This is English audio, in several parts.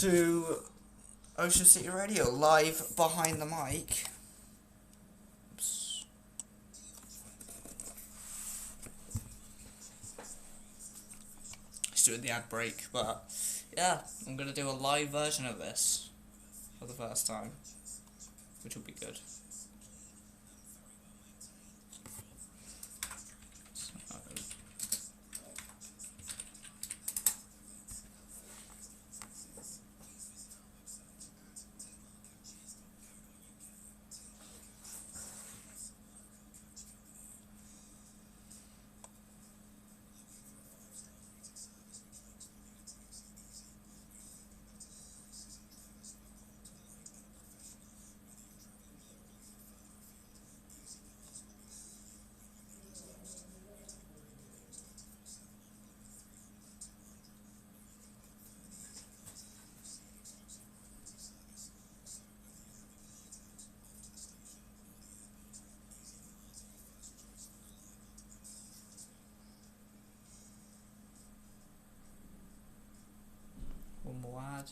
to Ocean City Radio, live behind the mic. Oops. Just doing the ad break, but yeah, I'm going to do a live version of this for the first time, which will be good. One more ad.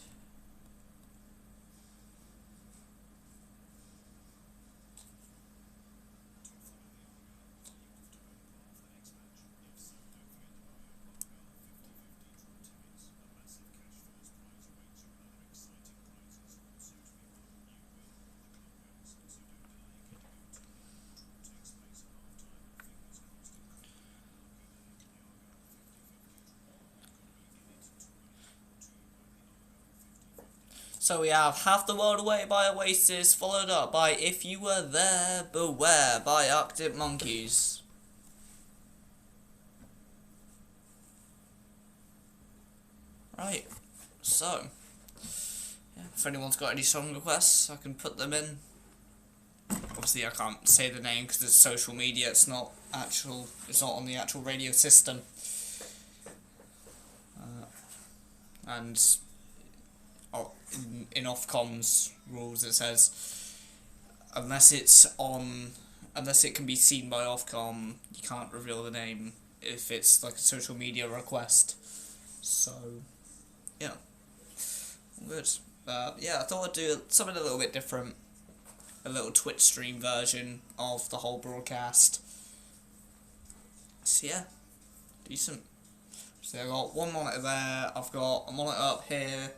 So we have Half the World Away by Oasis, followed up by If You Were There, Beware by Arctic Monkeys. Right, so, yeah, if anyone's got any song requests, I can put them in. Obviously I can't say the name because it's social media, it's not on the actual radio system. And in Ofcom's rules it says unless it can be seen by Ofcom, you can't reveal the name if it's like a social media request. So yeah, good. Yeah, I thought I'd do something a little bit different, a little Twitch stream version of the whole broadcast. So yeah, decent. So I've got one monitor there, I've got a monitor up here,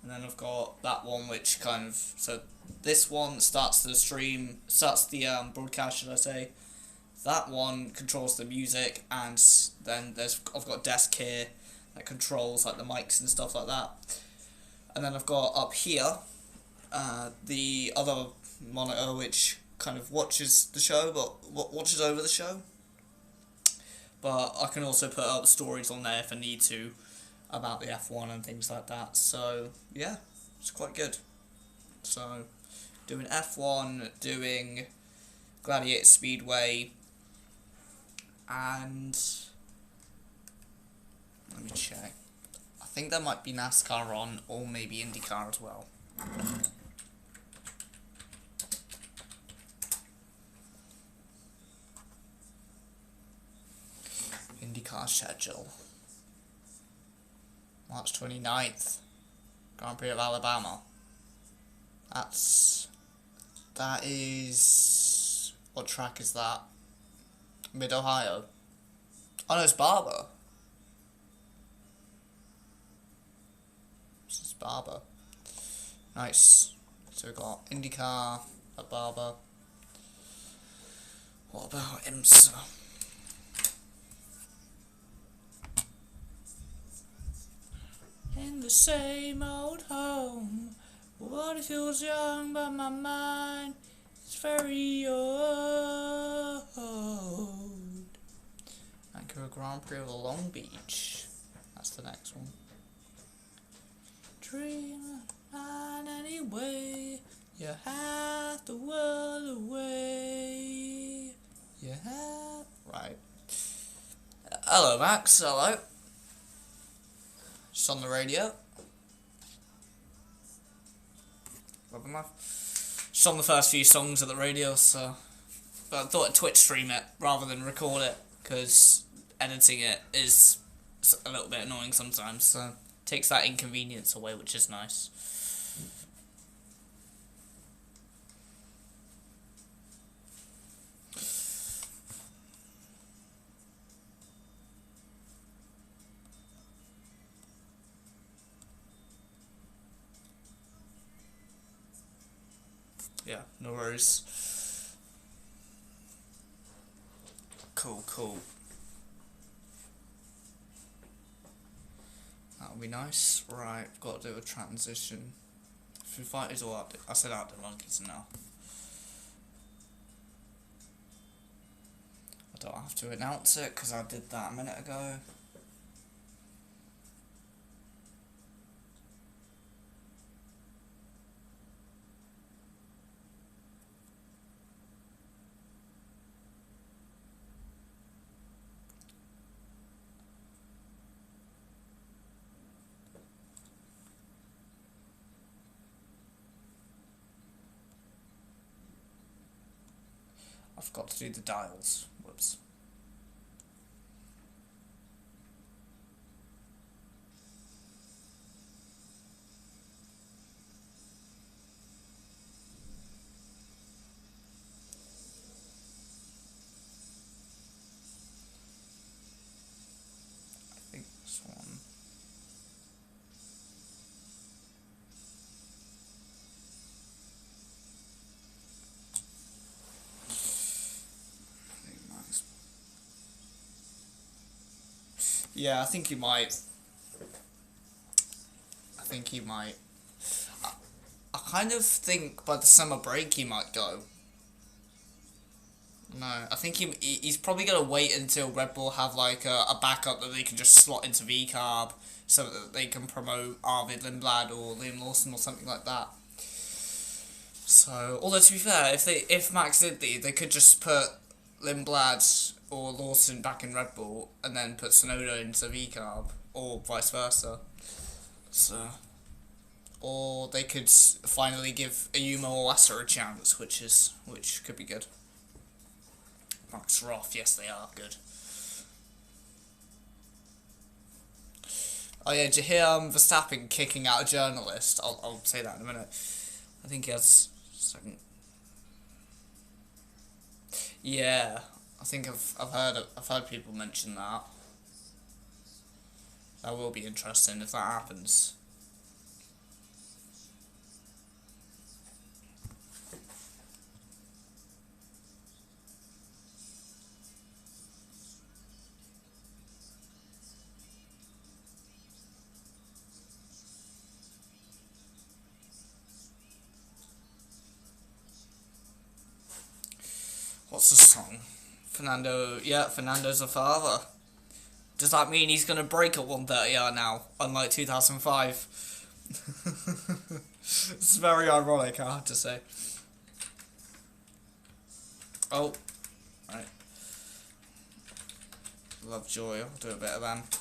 and then I've got that one which kind of, so this one starts the stream, starts the broadcast should I say, that one controls the music, and then I've got a desk here that controls like the mics and stuff like that. And then I've got up here, the other monitor which kind of watches the show, but watches over the show. But I can also put up stories on there if I need to, about the F1 and things like that. So yeah, it's quite good. So doing F1, doing Gladiator Speedway, and let me check. I think there might be NASCAR on, or maybe IndyCar as well. IndyCar schedule. March 29th, Grand Prix of Alabama. That is, what track is that? Mid-Ohio. Oh no, it's Barber. This is Barber. Nice. So we've got IndyCar at Barber. What about IMSA? In the same old home, what it feels young, but my mind is very old. Vancouver Grand Prix of Long Beach. That's the next one. Dream on anyway, you have the world away. You have... Right. Hello, Max. Hello. Just on the radio. Just on the first few songs of the radio, so... But I thought I'd Twitch stream it rather than record it, because editing it is a little bit annoying sometimes, so Takes that inconvenience away, which is nice. Yeah, no worries. Cool. That'll be nice. Right, got to do a transition. Foo Fighters or I said Arctic Monkeys now. I don't have to announce it because I did that a minute ago. I forgot to do the dials. Whoops. I think this one. Yeah, I think he might. I kind of think by the summer break he might go. No, I think he's probably gonna wait until Red Bull have like a backup that they can just slot into VCARB, so that they can promote Arvid Lindblad or Liam Lawson or something like that. So, although to be fair, if Max did they could just put Lindblad or Lawson back in Red Bull and then put Tsunoda into VCARB, or vice versa. So, or they could finally give Ayumu Iwasa a chance, which could be good. Max Roth, yes, they are good. Oh yeah, did you hear Verstappen kicking out a journalist? I'll say that in a minute. I think he has second. Yeah, I think I've heard people mention that. That will be interesting if that happens. What's the song? Fernando's a father. Does that mean he's gonna break at 130R now, unlike 2005? It's very ironic, I have to say. Oh, right. Lovejoy, I'll do a bit of that.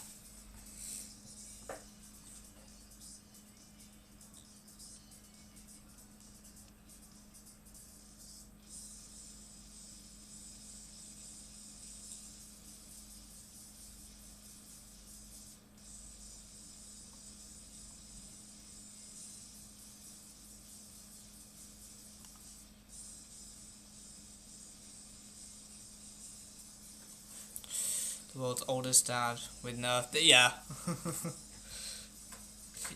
The world's oldest dad with Nerf. Yeah.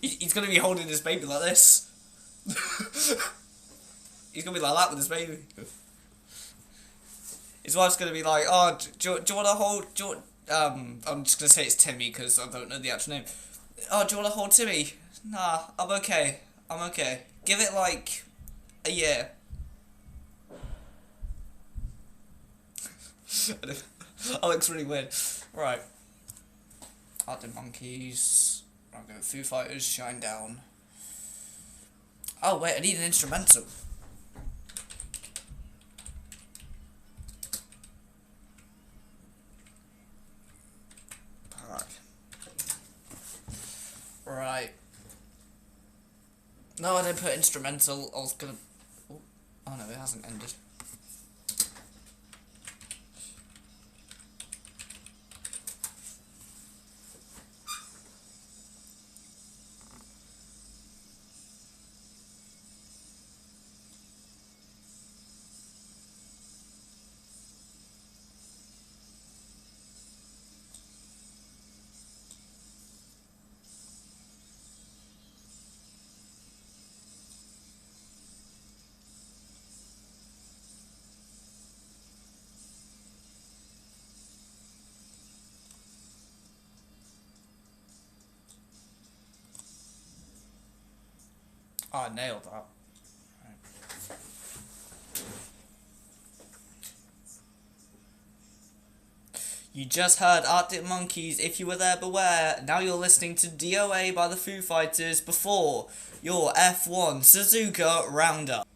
He's gonna be holding his baby like this. He's gonna be like that with his baby. His wife's gonna be like, oh, do you want to hold... I'm just gonna say it's Timmy because I don't know the actual name. Oh, do you want to hold Timmy? Nah, I'm okay. Give it like a year. That looks really weird. Right. Arctic Monkeys. I'm going Foo Fighters, Shine Down. Oh wait, I need an instrumental. Right. No, I didn't put instrumental. I was gonna... Oh no, it hasn't ended. Oh, I nailed that. You just heard Arctic Monkeys, If You Were There Beware. Now you're listening to DOA by the Foo Fighters before your F1 Suzuka Roundup.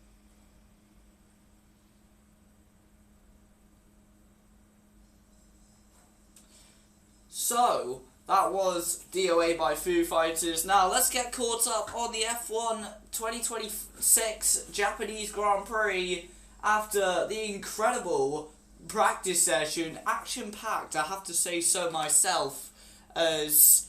So, that was DOA by Foo Fighters. Now, let's get caught up on the F1 2026 Japanese Grand Prix after the incredible practice session. Action-packed, I have to say so myself, as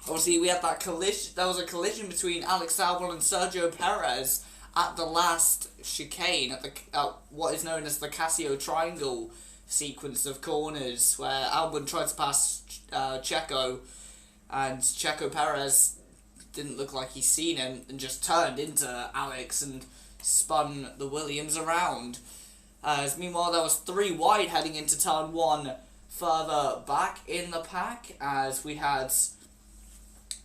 obviously we had that collision. There was a collision between Alex Albon and Sergio Perez at the last chicane, at what is known as the Casio Triangle sequence of corners, where Albon tried to pass Checo, and Checo Perez didn't look like he's seen him and just turned into Alex and spun the Williams around. Meanwhile, there was 3 wide heading into turn 1 further back in the pack, as we had,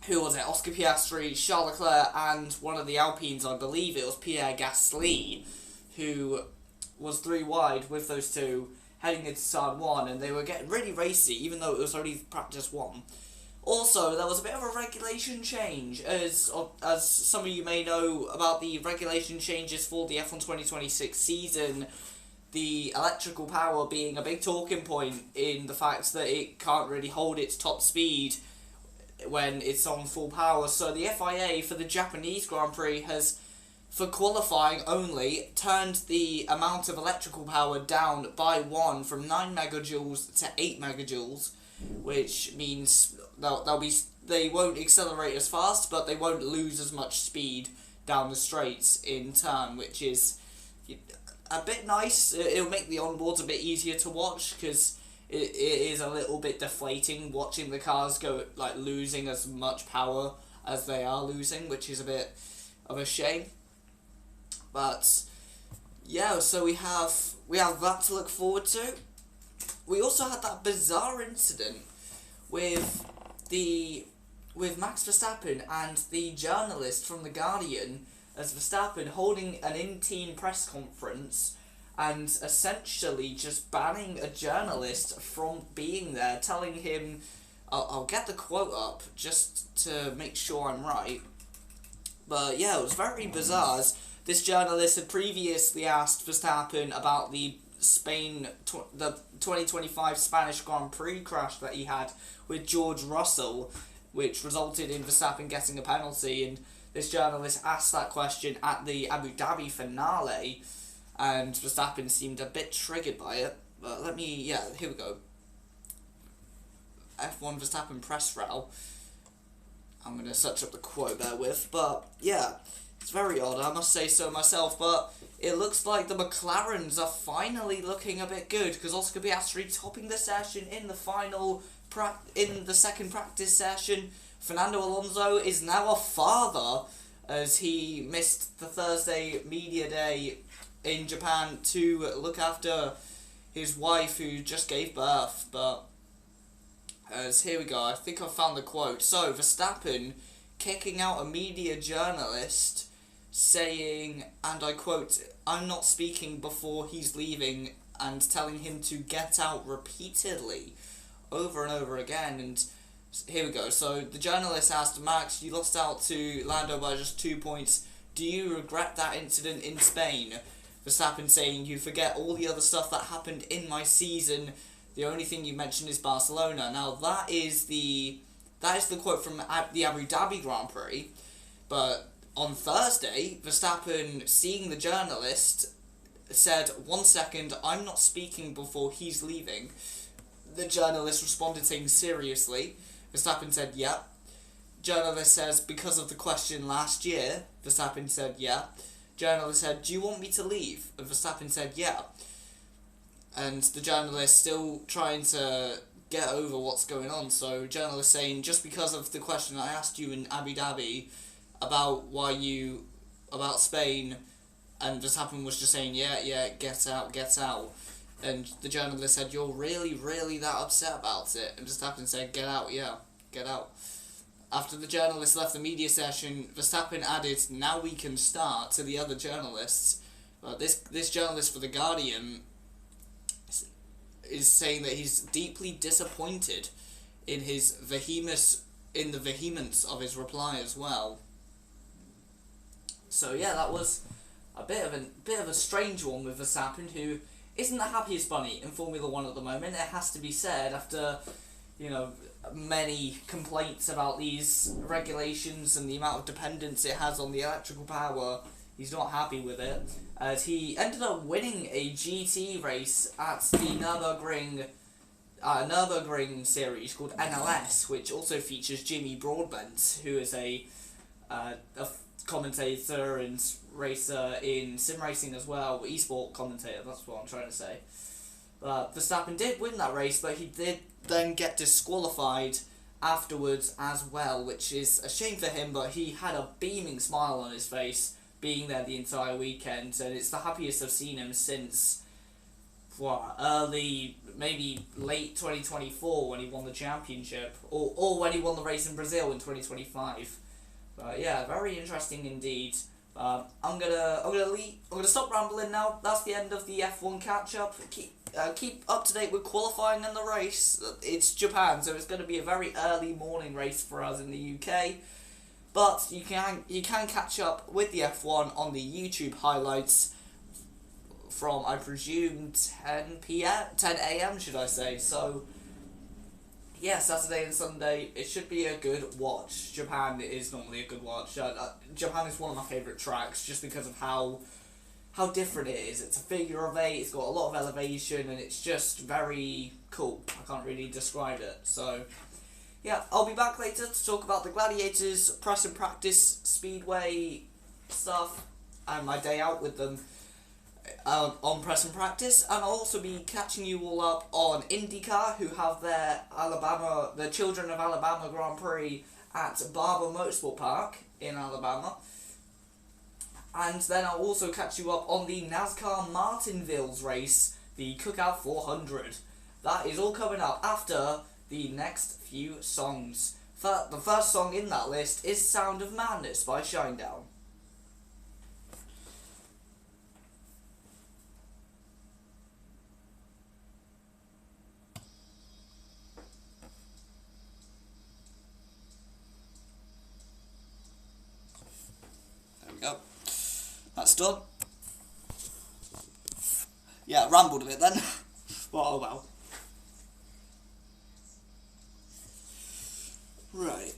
who was it, Oscar Piastri, Charles Leclerc, and one of the Alpines, I believe it was Pierre Gasly, who was 3 wide with those two heading into turn 1, and they were getting really racy, even though it was only practice 1. Also, there was a bit of a regulation change, as some of you may know about the regulation changes for the F1 2026 season, the electrical power being a big talking point in the fact that it can't really hold its top speed when it's on full power. So the FIA for the Japanese Grand Prix has, for qualifying only, turned the amount of electrical power down by 1 from 9 megajoules to 8 megajoules, which means they won't accelerate as fast, but they won't lose as much speed down the straights in turn, which is a bit nice. It'll make the onboards a bit easier to watch, because it is a little bit deflating watching the cars go, like, losing as much power as they are losing, which is a bit of a shame. But yeah, so we have that to look forward to. We also had that bizarre incident with Max Verstappen and the journalist from The Guardian, as Verstappen holding an in-team press conference and essentially just banning a journalist from being there, telling him, I'll get the quote up just to make sure I'm right. But yeah, it was very bizarre, as this journalist had previously asked Verstappen about the 2025 Spanish Grand Prix crash that he had with George Russell, which resulted in Verstappen getting a penalty, and this journalist asked that question at the Abu Dhabi finale, and Verstappen seemed a bit triggered by it. But here we go. F1 Verstappen press row. I'm going to search up the quote there with, but yeah, it's very odd, I must say so myself, but it looks like the McLarens are finally looking a bit good, because Oscar Piastri topping the session in the second practice session. Fernando Alonso is now a father, as he missed the Thursday media day in Japan to look after his wife who just gave birth. But as here we go, I think I found the quote. So Verstappen kicking out a media journalist, saying, and I quote, "I'm not speaking before he's leaving," and telling him to get out repeatedly, over and over again. And here we go. So the journalist asked, "Max, you lost out to Lando by just 2 points. Do you regret that incident in Spain?" Verstappen saying, "You forget all the other stuff that happened in my season. The only thing you mentioned is Barcelona." Now that is the quote from the Abu Dhabi Grand Prix. But on Thursday, Verstappen, seeing the journalist, said, "1 second, I'm not speaking before he's leaving." The journalist responded saying, "Seriously?" Verstappen said, "Yeah." Journalist says, "Because of the question last year?" Verstappen said, "Yeah." Journalist said, "Do you want me to leave?" And Verstappen said, "Yeah." And the journalist still trying to get over what's going on. So journalist saying, "Just because of the question I asked you in Abu Dhabi about about Spain," and Verstappen was just saying, yeah, get out. And the journalist said, "You're really, really that upset about it?" And Verstappen said, "Get out, yeah, get out." after the journalists left the media session, Verstappen added, "Now we can start," to the other journalists. But this journalist for The Guardian is saying that he's deeply disappointed in the vehemence of his reply as well. So yeah, that was a bit of a strange one with Verstappen, who isn't the happiest bunny in Formula One at the moment. It has to be said, after many complaints about these regulations and the amount of dependence it has on the electrical power. He's not happy with it, as he ended up winning a GT race at the Nürburgring series called NLS, which also features Jimmy Broadbent, who is a commentator and racer in sim racing as well, esport commentator, that's what I'm trying to say. Verstappen did win that race, but he did then get disqualified afterwards as well, which is a shame for him, but he had a beaming smile on his face being there the entire weekend, and it's the happiest I've seen him since maybe late 2024 when he won the championship, or when he won the race in Brazil in 2025. But yeah, very interesting indeed. I'm gonna stop rambling now. That's the end of the F1 catch up. Keep up to date with qualifying and the race. It's Japan, so it's going to be a very early morning race for us in the UK. But you can catch up with the F1 on the YouTube highlights from, I presume, 10 a.m. should I say. So yeah, Saturday and Sunday, it should be a good watch. Japan is normally a good watch. Japan is one of my favourite tracks just because of how different it is. It's a figure of 8, it's got a lot of elevation, and it's just very cool. I can't really describe it. So yeah, I'll be back later to talk about the Gladiators press and practice speedway stuff and my day out with them on press and practice, and I'll also be catching you all up on IndyCar, who have the Children of Alabama Grand Prix at Barber Motorsport Park in Alabama. And then I'll also catch you up on the NASCAR Martinsville race, the Cookout 400. That is all coming up after the next few songs. The first song in that list is Sound of Madness by Shinedown. There we go. That's done. Yeah, rambled a bit then. Well, oh well. Right.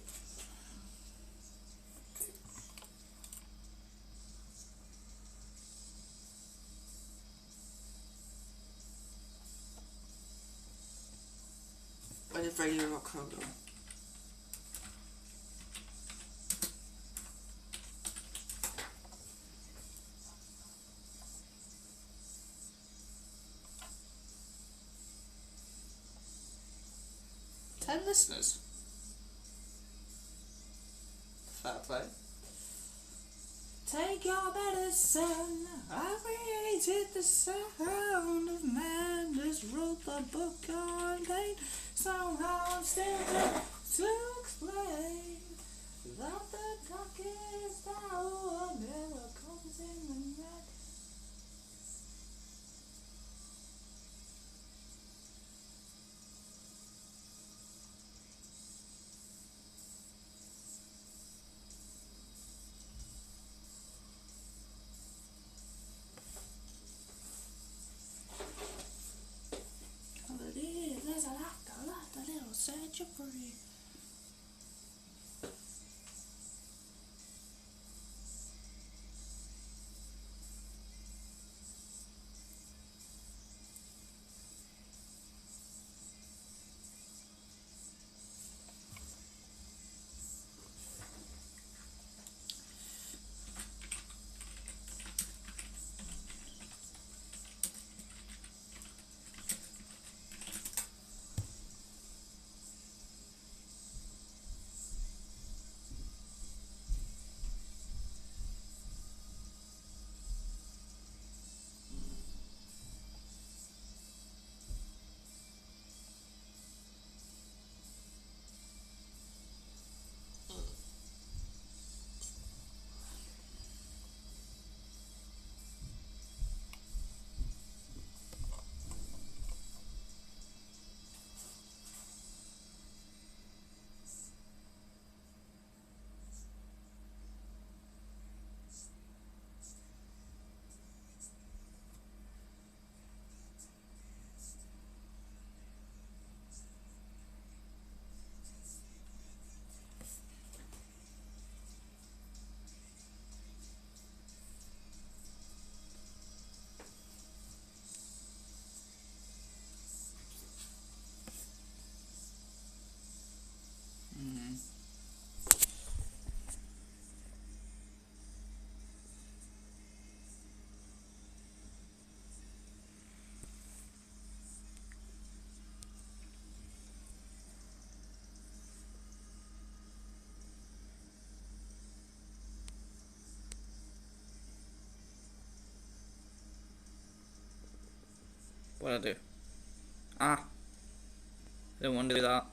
Where did Radio Rock Crow go? Listeners. Fair play. Take your medicine. I created the sound of madness. Wrote the book on pain. Somehow I'm still there to explain that the darkest hour never comes in the night. Set you free. What do I do? Ah. I didn't want to do that.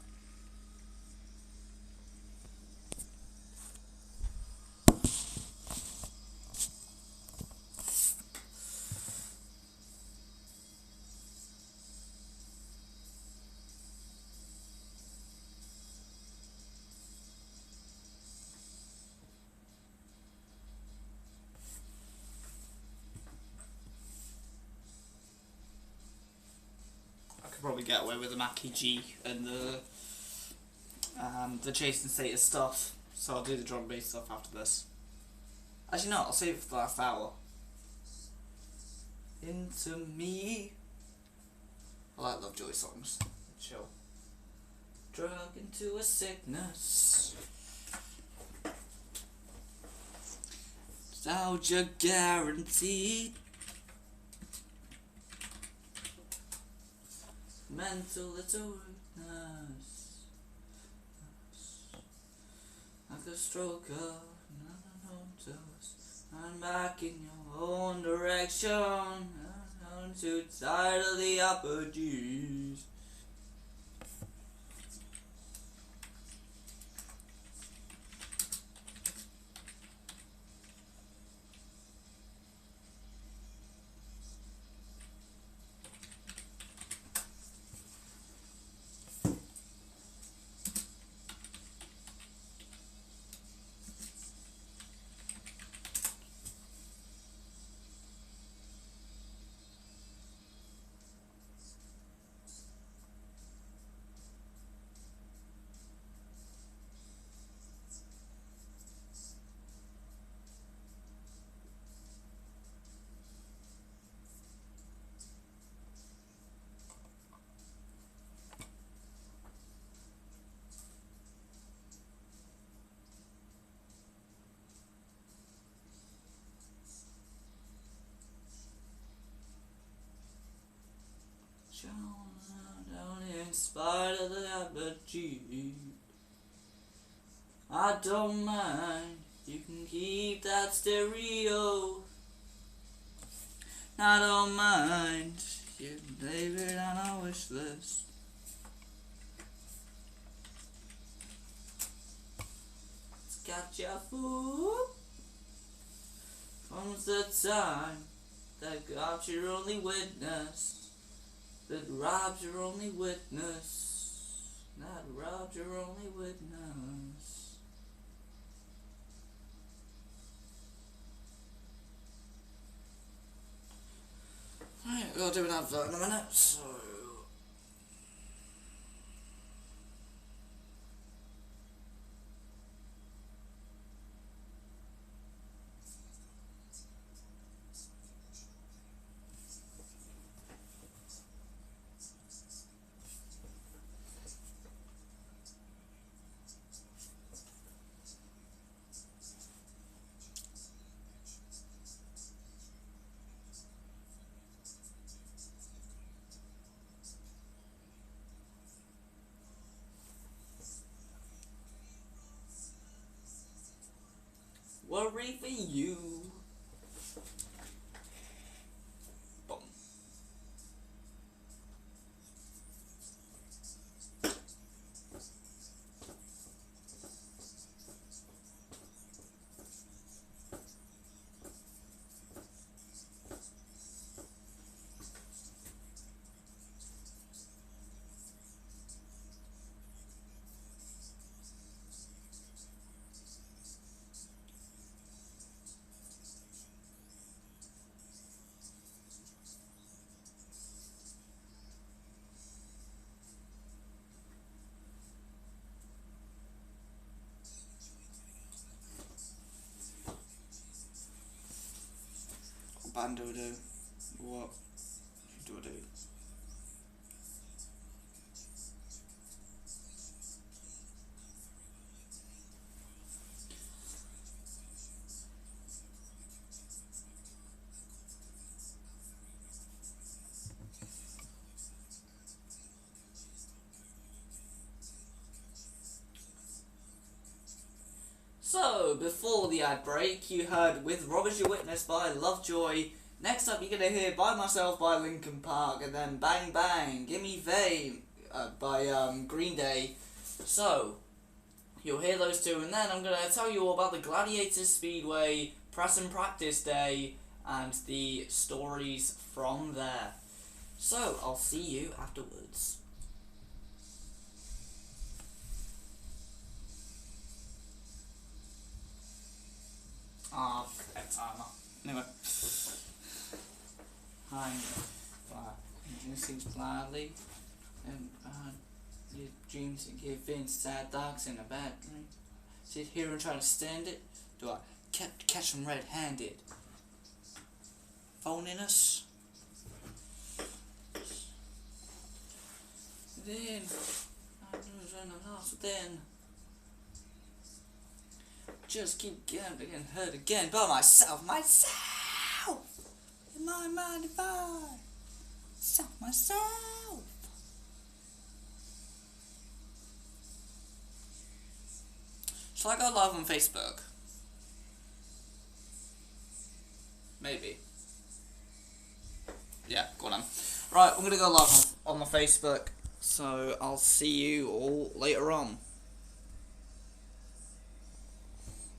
Probably get away with the Mackie G and the Jason Status stuff, so I'll do the drum bass stuff after this. Actually no, I'll save it for the last hour. Into me. I like Lovejoy songs. Chill. Drug into a sickness. Nostalgia guaranteed. Mental weakness, like a stroke of I'm back in your own direction. I'm too tired of the apologies. Down in spite of the apology. I don't mind, you can keep that stereo. I don't mind, you can leave it on our wish list. It's got your food. Comes the time that God's your only witness. That robs your only witness. That robs your only witness. Alright, we'll do an advert in a minute, so... Worry for you. Boom. Band do I do? What do I do? So, before the ad break, you heard With Rob As Your Witness by Lovejoy, Next up, you're gonna hear By Myself by Linkin Park, and then Bang Bang, Gimme Fame by Green Day. So, you'll hear those two, and then I'm gonna tell you all about the Gladiator Speedway Press and Practice Day and the stories from there. So, I'll see you afterwards. Ah, forget timer. Anyway. Hi, seems gladly, and your dreams give in sad thoughts in a bad dream. Sit here and try to stand it. Do I catch them red-handed? Phoning us. Then I lose and I'm lost within. Just keep getting hurt again by myself. In my mind if I myself. Shall I go live on Facebook? Maybe. Yeah, go on then. Right, I'm gonna go live on my Facebook, so I'll see you all later on.